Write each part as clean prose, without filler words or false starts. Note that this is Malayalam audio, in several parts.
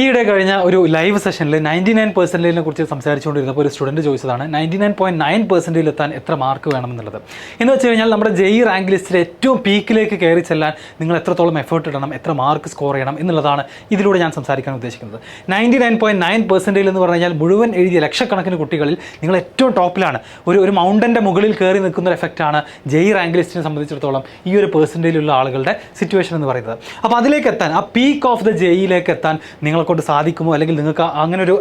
ഈയിടെ കഴിഞ്ഞ ഒരു ലൈവ് സെഷനിൽ 99% കുറിച്ച് സംസാരിച്ചുകൊണ്ടിരുന്നപ്പോൾ ഒരു സ്റ്റുഡൻറ്റ് ചോദിച്ചതാണ് 99.9% എത്താൻ എത്ര മാർക്ക് വേണമെന്നുള്ളത്. എന്ന് വെച്ച് കഴിഞ്ഞാൽ നമ്മുടെ JEE റാങ്ക് ലിസ്റ്റിലെ ഏറ്റവും പീക്കിലേക്ക് കയറി ചെല്ലാൻ നിങ്ങൾ എത്രത്തോളം എഫേർട്ട് ഇടണം, എത്ര മാർക്ക് സ്കോർ ചെയ്യണം എന്നുള്ളതാണ് ഇതിലൂടെ ഞാൻ സംസാരിക്കാൻ ഉദ്ദേശിക്കുന്നത്. 99.9% എന്ന് പറഞ്ഞു കഴിഞ്ഞാൽ മുഴുവൻ എഴുതിയ ലക്ഷക്കണക്കിന് കുട്ടികളിൽ നിങ്ങൾ ഏറ്റവും ടോപ്പിലാണ്. ഒരു മൗണ്ടൻ്റെ മുകളിൽ കയറി നിൽക്കുന്ന ഒരു എഫക്റ്റാണ് JEE റാങ്ക് ലിസ്റ്റിനെ സംബന്ധിച്ചിടത്തോളം ഈ ഒരു പെർസെൻറ്റേജിലുള്ള ആളുകളുടെ സിറ്റുവേഷൻ എന്ന് പറയുന്നത്. അപ്പോൾ അതിലേക്ക് എത്താൻ, ആ പീക്ക് ഓഫ് ദ JEEയിലേക്ക് എത്താൻ കൊണ്ട് സാധിക്കുമോ, അല്ലെങ്കിൽ നിങ്ങൾക്ക് അങ്ങനെ ഒരു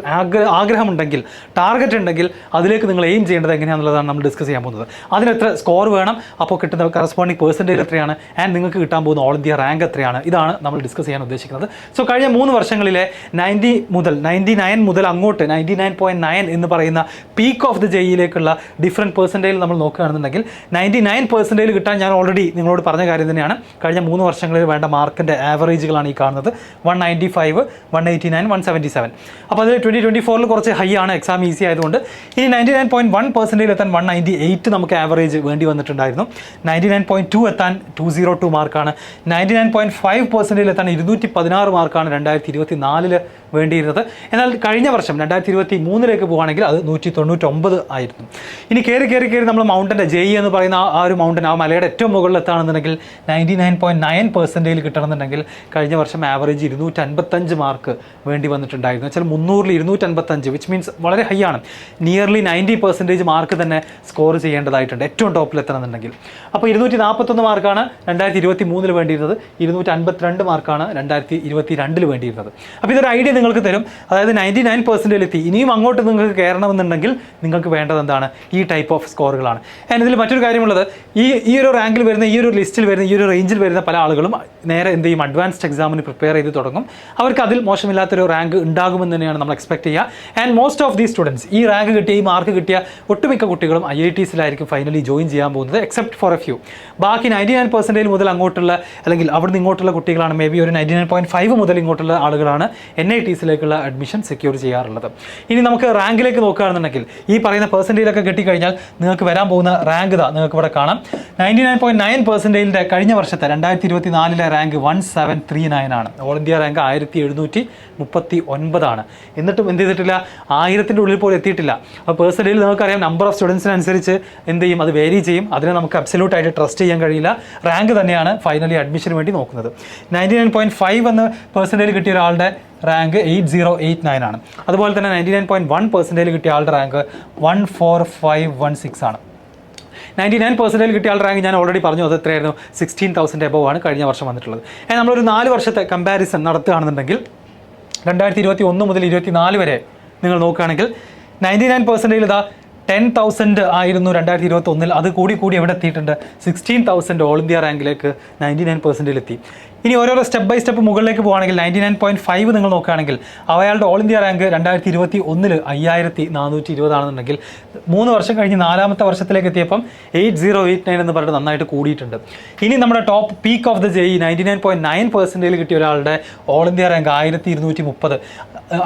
ആഗ്രഹമുണ്ടെങ്കിൽ, ടാർഗറ്റ് ഉണ്ടെങ്കിൽ അതിലേക്ക് നിങ്ങൾ എയിം ചെയ്യേണ്ടത് എങ്ങനെയാണെന്നുള്ളതാണ് നമ്മൾ ഡിസ്കസ് ചെയ്യാൻ പോകുന്നത്. അതിനെത്ര സ്കോർ വേണം, അപ്പോൾ കിട്ടുന്ന കറസ്പോണ്ടിങ് പെർസെൻറ്റേജ് എത്രയാണ്, ആൻഡ് നിങ്ങൾക്ക് കിട്ടാൻ പോകുന്ന ഓൾ ഇന്ത്യ റാങ്ക് എത്രയാണ്, ഇതാണ് നമ്മൾ ഡിസ്കസ് ചെയ്യാൻ ഉദ്ദേശിക്കുന്നത്. സോ കഴിഞ്ഞ 3 വർഷങ്ങളിലെ 99 മുതൽ അങ്ങോട്ട് 99.9 എന്ന് പറയുന്ന പീക്ക് ഓഫ് ദ JEEയിലേക്കുള്ള ഡിഫറെൻറ്റ് പെർസെൻറ്റേജിൽ നമ്മൾ നോക്കുകയാണെന്നുണ്ടെങ്കിൽ 99% കിട്ടാൻ ഞാൻ ഓൾറെഡി നിങ്ങളോട് പറഞ്ഞ കാര്യം തന്നെയാണ്. കഴിഞ്ഞ 3 വർഷങ്ങളിൽ വേണ്ട മാർക്കിൻ്റെ ആവറേജുകളാണ് ഈ കാണുന്നത്. 195, 189, 177. അപ്പോൾ അതിൽ 2024 കുറച്ച് ഹൈ ആണ്, എക്സാം ഈസി ആയതുകൊണ്ട്. ഇനി 99.1% എത്താൻ 198 നമുക്ക് ആവറേജ് വേണ്ടി വന്നിട്ടുണ്ടായിരുന്നു. 99.2 എത്താൻ 202 മാർക്കാണ്. 99.5% എത്താൻ 216 മാർക്കാണ് 2024 വേണ്ടിയിരുന്നത്. എന്നാൽ കഴിഞ്ഞ വർഷം 2023 പോകുകയാണെങ്കിൽ അത് 199 ആയിരുന്നു. ഇനി കയറി നമ്മൾ മൗണ്ടൻ്റെ JEE എന്ന് പറയുന്ന ആ ഒരു മൗണ്ടൻ, ആ മലയുടെ ഏറ്റവും മുകളിൽ എത്താണെന്നുണ്ടെങ്കിൽ 99.9% കിട്ടണമെന്നുണ്ടെങ്കിൽ കഴിഞ്ഞ വർഷം ആവറേജ് 255 മാർക്ക് വേണ്ടി വന്നിട്ടുണ്ടായിരുന്നു. വെച്ചാൽ 300ൽ 255, വിച്ച് മീൻസ് വളരെ ഹൈ ആണ്. നിയർലി 90% മാർക്ക് തന്നെ സ്കോർ ചെയ്യേണ്ടതായിട്ടുണ്ട് ഏറ്റവും ടോപ്പിൽ എത്തണമെന്നുണ്ടെങ്കിൽ. അപ്പോൾ 241 മാർക്കാണ് 2023 വേണ്ടിയിരുന്നത്, 252 മാർക്കാണ് 2022 വേണ്ടിയിരുന്നത്. അപ്പോൾ ഇതൊരു ഐഡിയ നിങ്ങൾക്ക് തരും. അതായത് 99% എത്തി ഇനിയും അങ്ങോട്ട് നിങ്ങൾക്ക് കയറണമെന്നുണ്ടെങ്കിൽ നിങ്ങൾക്ക് വേണ്ടത് എന്താണ്? ഈ ടൈപ്പ് ഓഫ് സ്കോറുകളാണ്. ആൻഡ് ഇതിൽ മറ്റൊരു കാര്യമുള്ളത്, ഈ ഒരു റാങ്കിൽ വരുന്ന, ഈ ഒരു ലിസ്റ്റിൽ വരുന്ന, ഈ ഒരു റേഞ്ചിൽ വരുന്ന പല ആളുകളും നേരെ എന്ത് ചെയ്യും? അഡ്വാൻസ്ഡ് എക്സാമിന് പ്രിപ്പയർ ചെയ്ത് തുടങ്ങും. അവർക്ക് അതിൽ മോശമില്ലാത്തൊരു റാങ്ക് ഉണ്ടാകുമെന്ന് തന്നെയാണ് നമ്മൾ എക്സ്പെക്ട് ചെയ്യുക. And most of the students ഈ റാങ്ക് കിട്ടിയ, ഈ മാർക്ക് കിട്ടിയ ഒട്ടുമിക്ക കുട്ടികളും IITസിലായിരിക്കും ഫൈനലി ജോയിൻ ചെയ്യാൻ പോകുന്നത്, എക്സെപ്റ്റ് ഫോർ എ ഫ്യൂ. ബാക്കി 99% മുതൽ അങ്ങോട്ടുള്ള, അല്ലെങ്കിൽ അവിടുന്ന് ഇങ്ങോട്ടുള്ള കുട്ടികളാണ്, മേ ബി ഒരു 99.5 മുതൽ ഇങ്ങോട്ടുള്ള ആളുകളാണ് NITസിലേക്കുള്ള അഡ്മിഷൻ സെക്യൂർ ചെയ്യാറുള്ളത്. ഇനി നമുക്ക് റാങ്കിലേക്ക് നോക്കുകയാണെന്നുണ്ടെങ്കിൽ ഈ പറയുന്ന പെർസെൻറ്റേജിലൊക്കെ കിട്ടിക്കഴിഞ്ഞാൽ നിങ്ങൾക്ക് വരാൻ പോകുന്ന റാങ്ക് നിങ്ങൾക്ക് ഇവിടെ കാണാം. 99.9% കഴിഞ്ഞ വർഷത്തെ 2024 റാങ്ക് 1739 ആണ്. ഓൾ ഇന്ത്യ റാങ്ക് 1739 ആണ്. എന്നിട്ടും എന്ത് ചെയ്തിട്ടില്ല? 1000ൻ്റെ ഉള്ളിൽ പോലും എത്തിയിട്ടില്ല. അപ്പോൾ പേഴ്സണലി നമുക്കറിയാം, നമ്പർ ഓഫ് സ്റ്റുഡൻസിനനുസരിച്ച് എന്ത് ചെയ്യും? അത് വേരി ചെയ്യും. അതിനെ നമുക്ക് അബ്സല്യൂട്ട് ആയിട്ട് ട്രസ്റ്റ് ചെയ്യാൻ കഴിയില്ല. റാങ്ക് തന്നെയാണ് ഫൈനലി അഡ്മിഷന് വേണ്ടി നോക്കുന്നത്. 99.5 എന്ന പെർസെൻറ്റേജ് കിട്ടിയ ഒരാളുടെ റാങ്ക് 8089 ആണ്. അതുപോലെ തന്നെ 99.1% കിട്ടിയ ആളുടെ റാങ്ക് 14516 ആണ്. 99% കിട്ടിയ ആളുടെ റാങ്ക് ഞാൻ ഓൾറെഡി പറഞ്ഞു, അത് എത്രയായിരുന്നു? 16,000 എബവ് ആണ് കഴിഞ്ഞ വർഷം വന്നിട്ടുള്ളത്. നമ്മളൊരു 4 വർഷത്തെ കമ്പാരിസൺ നടത്തുകയാണെന്നുണ്ടെങ്കിൽ 2021 മുതൽ 2024 വരെ നിങ്ങൾ നോക്കുകയാണെങ്കിൽ 99% ഇതാ 10,000 ആയിരുന്നു 2021. അത് കൂടി എവിടെ എത്തിയിട്ടുണ്ട്? 16,000 ഓൾ ഇന്ത്യ റാങ്കിലേക്ക് 99% എത്തി. ഇനി ഓരോരോ സ്റ്റെപ്പ് ബൈ സ്റ്റെപ്പ് മുകളിലേക്ക് പോകുകയാണെങ്കിൽ 99.5 നിങ്ങൾ നോക്കുകയാണെങ്കിൽ അയാളുടെ ഓൾ ഇന്ത്യ റാങ്ക് 2021 5420 ആണെന്നുണ്ടെങ്കിൽ 3 വർഷം കഴിഞ്ഞ് 4ാമത്തെ വർഷത്തിലേക്ക് എത്തിയപ്പം 8089 എന്ന് പറഞ്ഞിട്ട് നന്നായിട്ട് കൂടിയിട്ടുണ്ട്. ഇനി നമ്മുടെ top peak of the JEE 99.9% കിട്ടിയ ഒരാളുടെ ഓൾ ഇന്ത്യ റാങ്ക് 1230.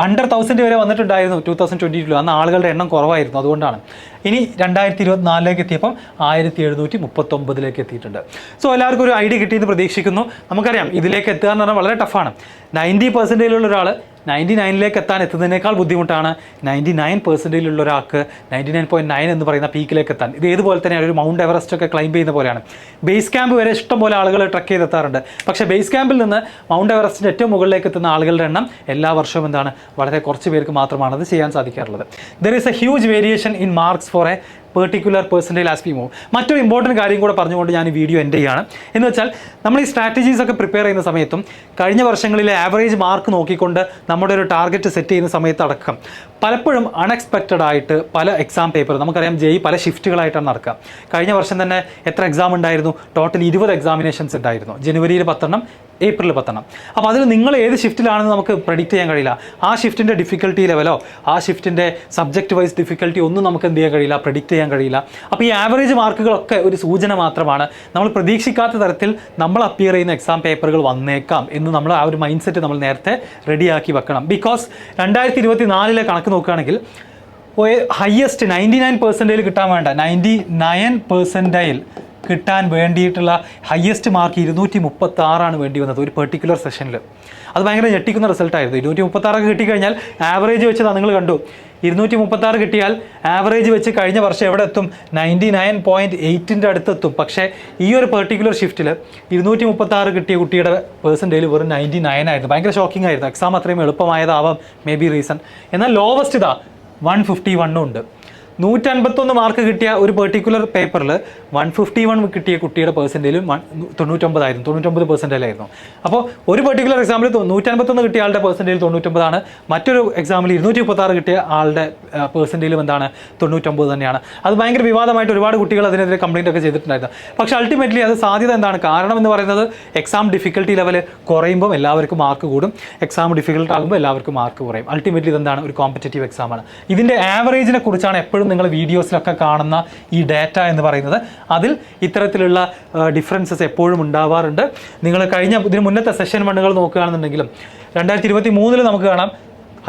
അണ്ടർ 1000 വരെ വന്നിട്ടുണ്ടായിരുന്നു 2022. അന്ന് ആളുകളുടെ എണ്ണം കുറവായിരുന്നു, അതുകൊണ്ടാണ്. ഇനി 2024 എത്തിയപ്പം 1739 എത്തിയിട്ടുണ്ട്. സോ എല്ലാവർക്കും ഒരു ഐഡിയ കിട്ടിയെന്ന് പ്രതീക്ഷിക്കുന്നു. നമുക്കറിയാം ഇതിലേക്ക് എത്തുക എന്ന് പറഞ്ഞാൽ വളരെ ടഫാണ്. 90% ഒരാൾ 99 എത്തുന്നതിനേക്കാൾ ബുദ്ധിമുട്ടാണ് 99% ഒരാൾക്ക് 99.9 എന്ന് പറയുന്ന പീക്കിലേക്ക് എത്താൻ. ഇത് ഏതുപോലെ തന്നെയാണ്, ഒരു മൗണ്ട് എവറസ്റ്റ് ഒക്കെ ക്ലൈംബ് ചെയ്യുന്ന പോലെയാണ്. ബേസ് ക്യാമ്പ് വരെ ഇഷ്ടം പോലെ ആളുകൾ ട്രക്ക് ചെയ്തെത്താറുണ്ട്. പക്ഷേ ബേസ് ക്യാമ്പിൽ നിന്ന് മൗണ്ട് എവറസ്റ്റിൻ്റെ ഏറ്റവും മുകളിലേക്ക് എത്തുന്ന ആളുകളുടെ എണ്ണം എല്ലാ വർഷവും എന്താണ്? വളരെ കുറച്ച് പേർക്ക് മാത്രമാണ് അത് ചെയ്യാൻ സാധിക്കാറുള്ളത്. There is a huge variation in marks for a particular percentage as we move. മറ്റൊരു ഇമ്പോർട്ടൻറ്റ് കാര്യം കൂടെ പറഞ്ഞുകൊണ്ട് ഞാൻ ഈ വീഡിയോ എൻഡ് ചെയ്യുകയാണ്. എന്ന് വെച്ചാൽ നമ്മൾ ഈ സ്ട്രാറ്റജീസ് ഒക്കെ പ്രിപ്പയർ ചെയ്യുന്ന സമയത്തും കഴിഞ്ഞ വർഷങ്ങളിലെ ആവറേജ് മാർക്ക് നോക്കിക്കൊണ്ട് നമ്മുടെ ഒരു ടാർഗറ്റ് സെറ്റ് ചെയ്യുന്ന സമയത്ത് അടക്കം പലപ്പോഴും അൺഎക്സ്പെക്റ്റഡ് ആയിട്ട് പല എക്സാം പേപ്പർ, നമുക്കറിയാം JEE പല ഷിഫ്റ്റുകളായിട്ടാണ് നടക്കുക. കഴിഞ്ഞ വർഷം തന്നെ എത്ര എക്സാം ഉണ്ടായിരുന്നു? ടോട്ടൽ 20 എക്സാമിനേഷൻസ് ഉണ്ടായിരുന്നു. ജനുവരിയിൽ 10, ഏപ്രിൽ 10. അപ്പോൾ അതിൽ നിങ്ങൾ ഏത് ഷിഫ്റ്റിലാണെന്ന് നമുക്ക് പ്രെഡിക്റ്റ് ചെയ്യാൻ കഴിയില്ല. ആ ഷിഫ്റ്റിൻ്റെ ഡിഫിക്കൽട്ടി ലെവലോ ആ ഷിഫ്റ്റിൻ്റെ സബ്ജക്റ്റ് വൈസ് ഡിഫിക്കൽട്ടി ഒന്നും നമുക്ക് എന്ത് ചെയ്യാൻ കഴിയില്ല, പ്രെഡിക്റ്റ് ചെയ്യാൻ കഴിയില്ല. അപ്പോൾ ഈ ആവറേജ് മാർക്കുകളൊക്കെ ഒരു സൂചന മാത്രമാണ്. നമ്മൾ പ്രതീക്ഷിക്കാത്ത തരത്തിൽ നമ്മൾ അപ്പിയർ ചെയ്യുന്ന എക്സാം പേപ്പറുകൾ വന്നേക്കാം എന്ന് നമ്മൾ ആ ഒരു മൈൻഡ് സെറ്റ് നമ്മൾ നേരത്തെ റെഡിയാക്കി വെക്കണം. ബിക്കോസ് 2024 കണക്ക് നോക്കുകയാണെങ്കിൽ ഹയസ്റ്റ് 99% കിട്ടാൻ വേണ്ട 99% കിട്ടാൻ വേണ്ടിയിട്ടുള്ള ഹയസ്റ്റ് മാർക്ക് 236 വേണ്ടി വന്നത് ഒരു പെർട്ടിക്കുലർ സെഷനിൽ. അത് ഭയങ്കര ഞെട്ടിക്കുന്ന റിസൾട്ടായിരുന്നു. 236 കിട്ടിക്കഴിഞ്ഞാൽ ആവറേജ് വെച്ചതാണ് നിങ്ങൾ കണ്ടു. 236 കിട്ടിയാൽ ആവറേജ് വെച്ച് കഴിഞ്ഞ വർഷം എവിടെ എത്തും? 99.8 അടുത്തെത്തും. പക്ഷേ ഈ ഒരു പെർട്ടിക്കുലർ ഷിഫ്റ്റിൽ 236 കിട്ടിയ കുട്ടിയുടെ പേഴ്സൻറ്റേജ് വെറും 99 ആയിരുന്നു. ഭയങ്കര ഷോക്കിംഗ് ആയിരുന്നു. എക്സാം അത്രയും എളുപ്പമായതാവാം മേ ബി റീസൺ. എന്നാൽ ലോവസ്റ്റ് ഇതാ 151 ഉണ്ട്. 151 മാർക്ക് കിട്ടിയ ഒരു പെർട്ടിക്കുലർ പേപ്പറിൽ 151 കിട്ടിയ കുട്ടിയുടെ പേഴ്സൻറ്റേജും 99 ആയിരുന്നു. 99% ആയിരുന്നു. അപ്പോൾ ഒരു പെർട്ടിക്കുലർ എക്സാമിൽ 151 കിട്ടിയ ആളുടെ പേഴ്സൻറ്റേജ് 99 മറ്റൊരു എക്സാമിൽ 236 കിട്ടിയ ആളുടെ പേഴ്സൻറ്റേജും എന്താണ്? 99 തന്നെയാണ്. അത് ഭയങ്കര വിവാദമായിട്ട് ഒരുപാട് കുട്ടികൾ അതിനെതിരെ കംപ്ലയിൻ്റ് ഒക്കെ ചെയ്തിട്ടുണ്ടായിരുന്നു. പക്ഷേ അൾട്ടിമേറ്റ്ലി അത് സാധ്യത എന്താണ്? കാരണം എന്ന് പറയുന്നത് എക്സാം ഡിഫിക്കൽട്ടി ലെവൽ കുറയുമ്പോൾ എല്ലാവർക്കും മാർക്ക് കൂടും, എക്സാം ഡിഫിക്കൽട്ട് ആകുമ്പോൾ എല്ലാവർക്കും മാർക്ക് കുറയും. അൾട്ടിമേറ്റ്ലി ഇതെന്താണ്? ഒരു കോമ്പറ്റേറ്റീവ് എക്സാമാണ്. ഇതിൻ്റെ ആവറേജിനെ കുറിച്ചാണ് എപ്പോഴും നിങ്ങൾ വീഡിയോസിലൊക്കെ കാണുന്ന ഈ ഡാറ്റ എന്ന് പറയുന്നത്. അതിൽ ഇത്തരത്തിലുള്ള ഡിഫറൻസസ് എപ്പോഴും ഉണ്ടാവാറുണ്ട്. നിങ്ങൾ ഇതിന് മുന്നത്തെ സെഷൻ വണ്ണുകൾ നോക്കുകയാണെന്നുണ്ടെങ്കിലും 2023 നമുക്ക് കാണാം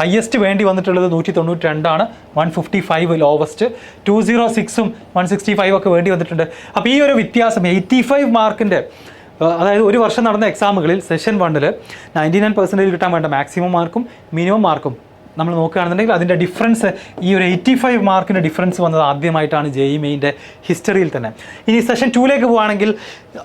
ഹയസ്റ്റ് വേണ്ടി വന്നിട്ടുള്ളത് 192 155 ലോവസ്റ്റ്, 206 165 ഒക്കെ വേണ്ടി വന്നിട്ടുണ്ട്. അപ്പോൾ ഈ ഒരു വ്യത്യാസം 85 മാർക്കിൻ്റെ, അതായത് ഒരു വർഷം നടന്ന എക്സാമുകളിൽ സെഷൻ 1 99% കിട്ടാൻ വേണ്ട മാക്സിമം മാർക്കും മിനിമം മാർക്കും നമ്മൾ നോക്കുകയാണെന്നുണ്ടെങ്കിൽ അതിൻ്റെ ഡിഫറൻസ്, ഈ ഒരു 85 മാർക്കിൻ്റെ ഡിഫറൻസ് വന്നത് ആദ്യമായിട്ടാണ് JEE മെയിൻ്റെ ഹിസ്റ്ററിയിൽ തന്നെ. ഇനി സെഷൻ 2ലേക്ക് പോവുകയാണെങ്കിൽ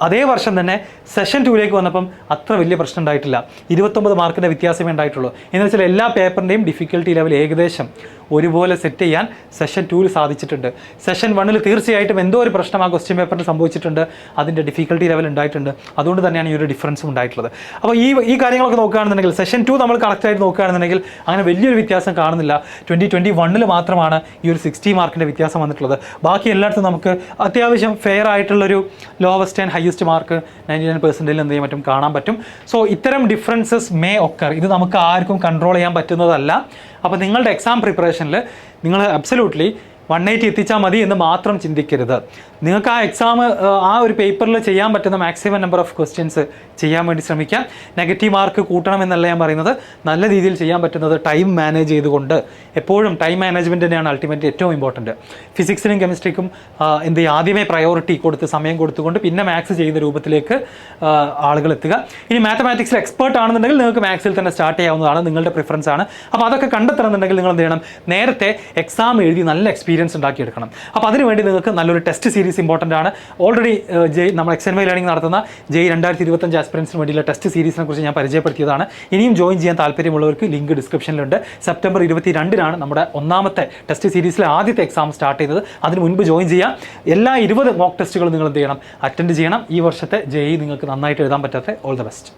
അതേ വർഷം തന്നെ സെഷൻ 2ലേക്ക് വന്നപ്പം അത്ര വലിയ പ്രശ്നം ഉണ്ടായിട്ടില്ല. 29 മാർക്കിൻ്റെ വ്യത്യാസമേ ഉണ്ടായിട്ടുള്ളൂ. എന്ന് വെച്ചാൽ എല്ലാ പേപ്പറിൻ്റെയും ഡിഫിക്കൽട്ടി ലെവൽ ഏകദേശം ഒരുപോലെ സെറ്റ് ചെയ്യാൻ സെഷൻ 2ൽ സാധിച്ചിട്ടുണ്ട്. സെഷൻ 1ൽ തീർച്ചയായിട്ടും എന്തോ ഒരു പ്രശ്നം ആ ക്വസ്റ്റ്യൻ പേപ്പറിൽ സംഭവിച്ചിട്ടുണ്ട്, അതിൻ്റെ ഡിഫിക്കൽട്ടി ലെവൽ ഉണ്ടായിട്ടുണ്ട്. അതുകൊണ്ട് തന്നെയാണ് ഈ ഒരു ഡിഫറൻസും ഉണ്ടായിട്ടുള്ളത്. അപ്പോൾ ഈ കാര്യങ്ങളൊക്കെ നോക്കുകയാണെന്നുണ്ടെങ്കിൽ സെഷൻ 2 നമ്മൾ കറക്റ്റായിട്ട് നോക്കുകയാണെന്നുണ്ടെങ്കിൽ അങ്ങനെ വലിയൊരു വ്യത്യാസം കാണുന്നില്ല. 2021 മാത്രമാണ് ഈ ഒരു 60 മാർക്കിൻ്റെ വ്യത്യാസം വന്നിട്ടുള്ളത്. ബാക്കി എല്ലായിടത്തും നമുക്ക് അത്യാവശ്യം ഫെയർ ആയിട്ടുള്ളൊരു ലോവസ്റ്റ് ആൻഡ് ഹയസ്റ്റ് മാർക്ക് 99% എന്ത് ചെയ്യാൻ പറ്റും? കാണാൻ പറ്റും. സോ ഇത്തരം ഡിഫറൻസസ് മേ ഒക്കർ. ഇത് നമുക്ക് ആർക്കും കൺട്രോൾ ചെയ്യാൻ പറ്റുന്നതല്ല. അപ്പോൾ നിങ്ങളുടെ എക്സാം പ്രിപ്പറേഷനിൽ നിങ്ങൾ അബ്സല്യൂട്ട്ലി 180 എത്തിച്ചാൽ മതി എന്ന് മാത്രം ചിന്തിക്കരുത്. നിങ്ങൾക്ക് ആ എക്സാം ആ ഒരു പേപ്പറിൽ ചെയ്യാൻ പറ്റുന്ന മാക്സിമം നമ്പർ ഓഫ് ക്വസ്റ്റ്യൻസ് ചെയ്യാൻ വേണ്ടി ശ്രമിക്കാം. നെഗറ്റീവ് മാർക്ക് കൂട്ടണമെന്നല്ല ഞാൻ പറയുന്നത്. നല്ല രീതിയിൽ ചെയ്യാൻ പറ്റുന്നത് ടൈം മാനേജ് ചെയ്തുകൊണ്ട്, എപ്പോഴും ടൈം മാനേജ്മെൻറ്റ് തന്നെയാണ് അൾട്ടിമേറ്റ് ഏറ്റവും ഇമ്പോർട്ടൻറ്റ്. ഫിസിക്സിനും കെമിസ്ട്രിക്കും എന്ത് ചെയ്യുക, ആദ്യമേ പ്രയോറിറ്റി കൊടുത്ത് സമയം കൊടുത്തുകൊണ്ട് പിന്നെ മാത്സ് ചെയ്യുന്ന രൂപത്തിലേക്ക് ആളുകൾ എത്തുക. ഇനി മാത്തമാറ്റിക്സിൽ എക്സ്പേർട്ട് ആണെന്നുണ്ടെങ്കിൽ നിങ്ങൾക്ക് മാത്സിൽ തന്നെ സ്റ്റാർട്ട് ചെയ്യാവുന്നതാണ്, നിങ്ങളുടെ പ്രിഫറൻസ് ആണ്. അപ്പോൾ അതൊക്കെ കണ്ടെത്തണമെന്നുണ്ടെങ്കിൽ നിങ്ങൾ എന്ത് ചെയ്യണം? നേരത്തെ എക്സാം എഴുതി നല്ല എക്സ്പീരിയൻസ് ഉണ്ടാക്കിയെടുക്കണം. അപ്പോൾ അതിനുവേണ്ടി നിങ്ങൾക്ക് നല്ലൊരു ടെസ്റ്റ് സീരീസ് ഇമ്പോർട്ടൻ്റ് ആണ്. ഓൾറെഡി നമ്മൾ XNY ലേണിംഗ് നടത്തുന്ന JEE 2025 ആസ്പിറൻസിന് വേണ്ടിയുള്ള ടെസ്റ്റ് സീരീസിനെ കുറിച്ച് ഞാൻ പരിചയപ്പെടുത്തിയതാണ്. ഇനിയും ജോയിൻ ചെയ്യാൻ താല്പര്യമുള്ളവർക്ക് ലിങ്ക് ഡിസ്ക്രിപ്ഷനിലുണ്ട്. സെപ്റ്റംബർ 22 നമ്മുടെ ഒന്നാമത്തെ ടെസ്റ്റ് സീരീസിലെ ആദ്യത്തെ എക്സാം സ്റ്റാർട്ട് ചെയ്തത്. അതിന് മുൻപ് ജോയിൻ ചെയ്യാം. എല്ലാ 20 മോക്ക് ടെസ്റ്റുകളും നിങ്ങൾ എന്ത് ചെയ്യണം? അറ്റൻഡ് ചെയ്യണം. ഈ വർഷത്തെ JEE നിങ്ങൾക്ക് നന്നായിട്ട് എഴുതാൻ പറ്റാത്ത ഓൾ ദ ബെസ്റ്റ്.